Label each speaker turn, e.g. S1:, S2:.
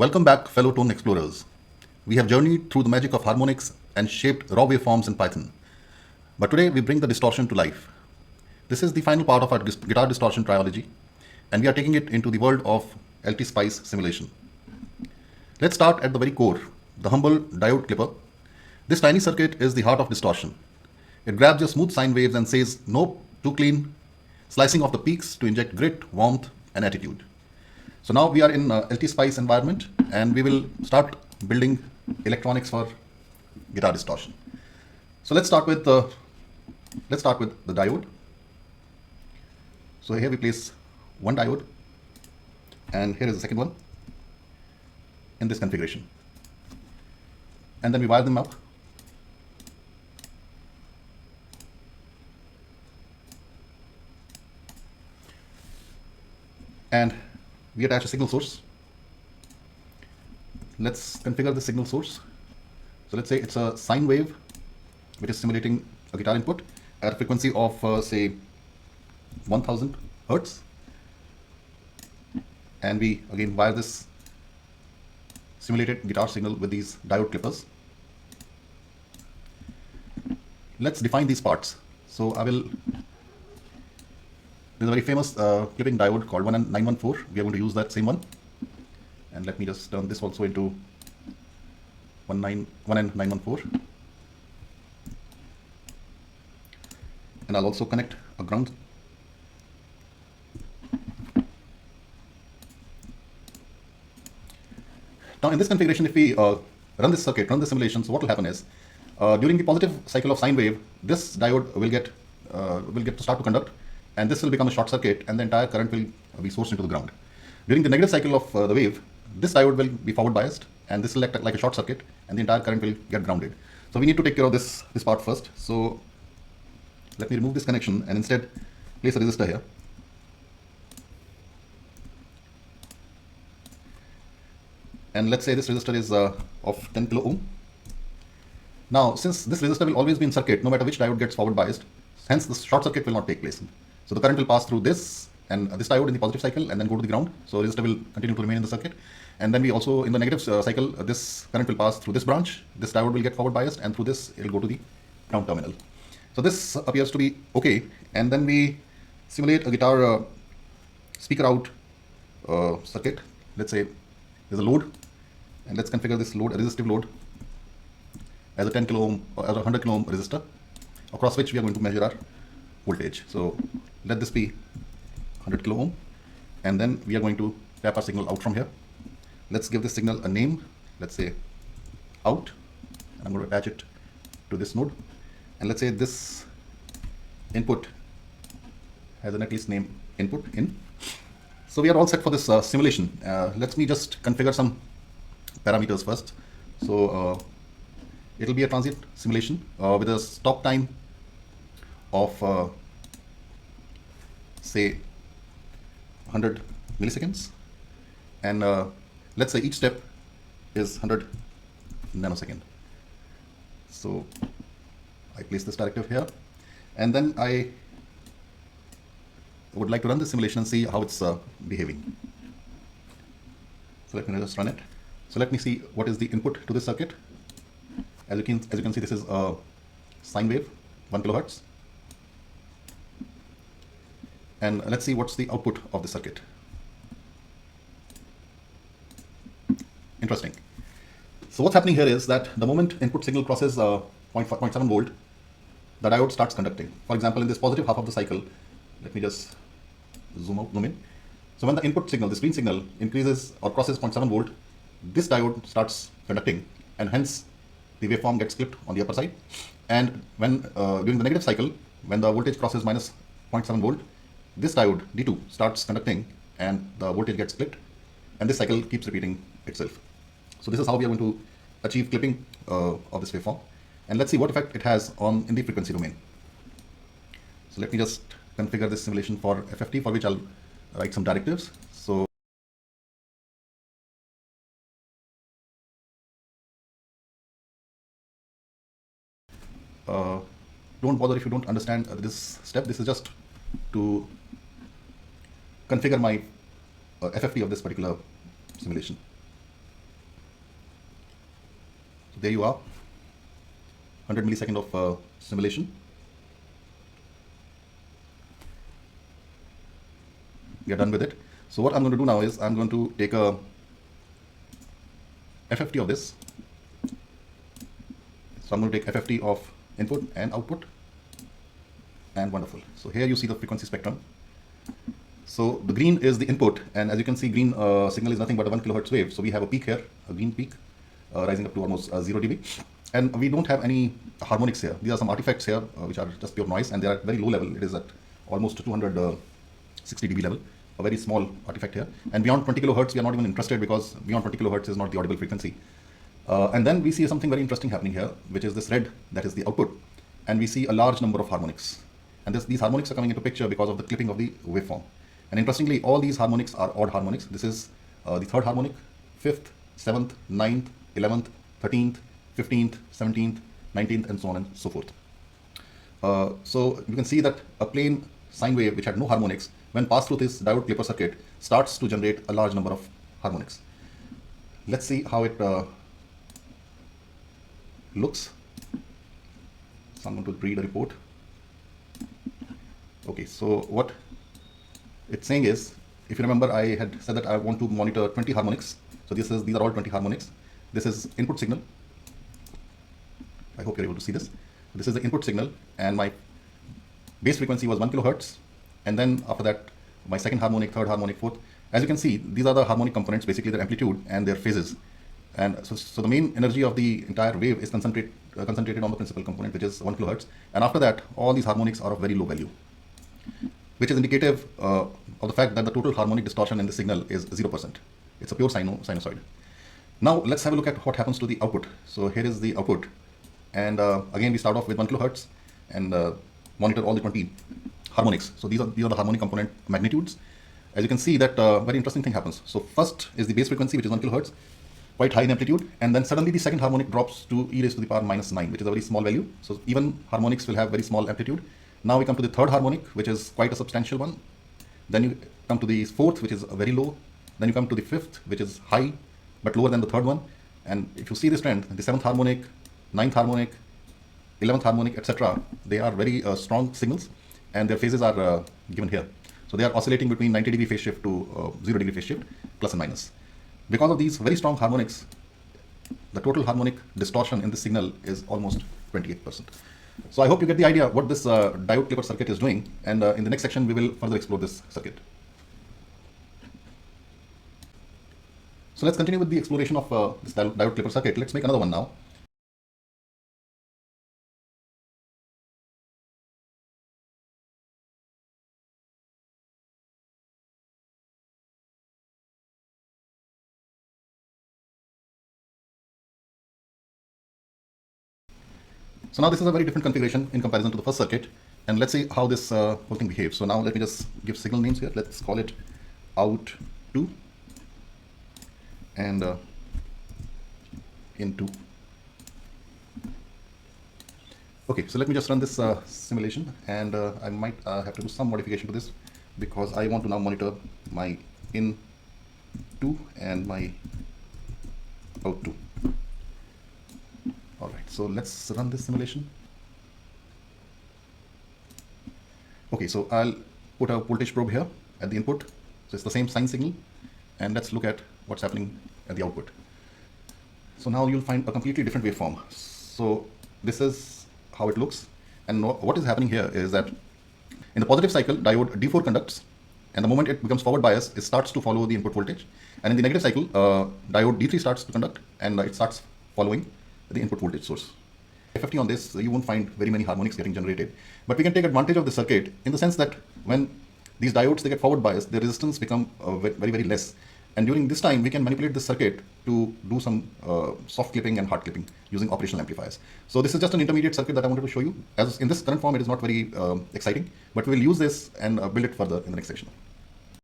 S1: Welcome back, fellow tone explorers. We have journeyed through the magic of harmonics and shaped raw waveforms in Python. But today we bring the distortion to life. This is the final part of our guitar distortion trilogy, and we are taking it into the world of LTspice simulation. Let's start at the very core, the humble diode clipper. This tiny circuit is the heart of distortion. It grabs your smooth sine waves and says, nope, too clean, slicing off the peaks to inject grit, warmth, and attitude. So now we are in LTspice environment, and we will start building electronics for guitar distortion. So let's start with the diode. So here we place one diode, and here is the second one in this configuration. And then we wire them up. And we attach a signal source. Let's configure the signal source. So let's say it's a sine wave which is simulating a guitar input at a frequency of say 1000 Hertz. And we again wire this simulated guitar signal with these diode clippers. Let's define these parts. So there's a very famous clipping diode called 1N914. We are going to use that same one. And let me just turn this also into 1N914. And I'll also connect a ground. Now in this configuration, if we run this circuit, run the simulation, so what will happen is, during the positive cycle of sine wave, this diode will get to start to conduct, and this will become a short circuit, and the entire current will be sourced into the ground. During the negative cycle of the wave, this diode will be forward biased, and this will act like a short circuit, and the entire current will get grounded. So we need to take care of this part first. So let me remove this connection and instead place a resistor here. And let's say this resistor is of 10 kilo ohm. Now, since this resistor will always be in circuit, no matter which diode gets forward biased, hence the short circuit will not take place. So the current will pass through this and this diode in the positive cycle and then go to the ground. So resistor will continue to remain in the circuit. And then we also, in the negative cycle, this current will pass through this branch. This diode will get forward biased, and through this, it will go to the ground terminal. So this appears to be okay. And then we simulate a guitar speaker out circuit. Let's say there's a load, and let's configure this load, a resistive load, as a 10 kilo ohm or as a 100 kilo ohm resistor, across which we are going to measure our voltage. So let this be 100 kilo ohm, and then we are going to tap our signal out from here. Let's give this signal a name. Let's say out, and I'm going to attach it to this node. And let's say this input has a netlist name input in. So we are all set for this simulation. Let me just configure some parameters first. So it will be a transient simulation with a stop time of say 100 milliseconds, and let's say each step is 100 nanosecond. So I place this directive here, and then I would like to run the simulation and see how it's behaving. So let me just run it. So let me see what is the input to this circuit. As you can see, this is a sine wave, 1 kilohertz. And let's see what's the output of the circuit. Interesting. So what's happening here is that the moment input signal crosses 0.7 volt, the diode starts conducting. For example, in this positive half of the cycle, let me just zoom in. So when the input signal, this green signal, increases or crosses 0.7 volt, this diode starts conducting, and hence the waveform gets clipped on the upper side. And when during the negative cycle, when the voltage crosses minus 0.7 volt, this diode D2 starts conducting, and the voltage gets clipped, and this cycle keeps repeating itself. So this is how we are going to achieve clipping of this waveform. And let's see what effect it has in the frequency domain. So let me just configure this simulation for FFT, for which I'll write some directives. So don't bother if you don't understand this step. This is just to configure my FFT of this particular simulation. there you are, 100 millisecond of simulation. We are done with it. So what I'm going to do now is I'm going to take a FFT of this. So I'm going to take FFT of input and output, and wonderful. So here you see the frequency spectrum. So the green is the input, and as you can see, green signal is nothing but a 1 kilohertz wave. So we have a peak here, a green peak, rising up to almost 0 dB. And we don't have any harmonics here. These are some artifacts here, which are just pure noise, and they are at very low level. It is at almost 260 dB level, a very small artifact here. And beyond 20 kilohertz, we are not even interested, because beyond 20 kilohertz is not the audible frequency. And then we see something very interesting happening here, which is this red, that is the output. And we see a large number of harmonics. And these harmonics are coming into picture because of the clipping of the waveform. And interestingly, all these harmonics are odd harmonics. This is the third harmonic, 5th, 7th, 9th, 11th, 13th, 15th, 17th, 19th, and so on and so forth. So you can see that a plain sine wave which had no harmonics, when passed through this diode clipper circuit, starts to generate a large number of harmonics. Let's see how it looks. So I'm going to read a report. Okay, so what it's saying is, if you remember, I had said that I want to monitor 20 harmonics. So these are all 20 harmonics. This is input signal. I hope you're able to see this. This is the input signal, and my base frequency was 1 kilohertz. And then after that, my second harmonic, third harmonic, fourth. As you can see, these are the harmonic components, basically their amplitude and their phases. And so the main energy of the entire wave is concentrated on the principal component, which is 1 kilohertz. And after that, all these harmonics are of very low value, which is indicative of the fact that the total harmonic distortion in the signal is 0%. It's a pure sinusoid. Now let's have a look at what happens to the output. So here is the output. And again, we start off with 1 kilohertz and monitor all the 20 harmonics. So these are the harmonic component magnitudes. As you can see, that very interesting thing happens. So first is the base frequency, which is 1 kilohertz, quite high in amplitude, and then suddenly the second harmonic drops to e raised to the power minus 9, which is a very small value. So even harmonics will have very small amplitude. Now we come to the third harmonic, which is quite a substantial one. Then you come to the fourth, which is very low. Then you come to the fifth, which is high, but lower than the third one. And if you see this trend, the seventh harmonic, ninth harmonic, 11th harmonic, etc., they are very strong signals, and their phases are given here. So they are oscillating between 90 degree phase shift to 0 degree phase shift, plus and minus. Because of these very strong harmonics, the total harmonic distortion in the signal is almost 28%. So I hope you get the idea what this diode clipper circuit is doing, and in the next section we will further explore this circuit. So let's continue with the exploration of this diode clipper circuit. Let's make another one now. So now this is a very different configuration in comparison to the first circuit, and let's see how this whole thing behaves. So now let me just give signal names here. Let's call it out2 and in2. Okay, so let me just run this simulation, and I might have to do some modification to this, because I want to now monitor my in2 and my out2. Alright, so let's run this simulation. Okay, so I'll put a voltage probe here at the input. So it's the same sine signal, and let's look at what's happening at the output. So now you'll find a completely different waveform. So this is how it looks, and what is happening here is that in the positive cycle, diode D4 conducts, and the moment it becomes forward bias, it starts to follow the input voltage. And in the negative cycle, diode D3 starts to conduct, and it starts following the input voltage source. FFT on this, you won't find very many harmonics getting generated, but we can take advantage of the circuit in the sense that when these diodes, they get forward bias, their resistance become very, very less. And during this time, we can manipulate the circuit to do some soft clipping and hard clipping using operational amplifiers. So this is just an intermediate circuit that I wanted to show you. As in this current form, it is not very exciting, but we will use this and build it further in the next section.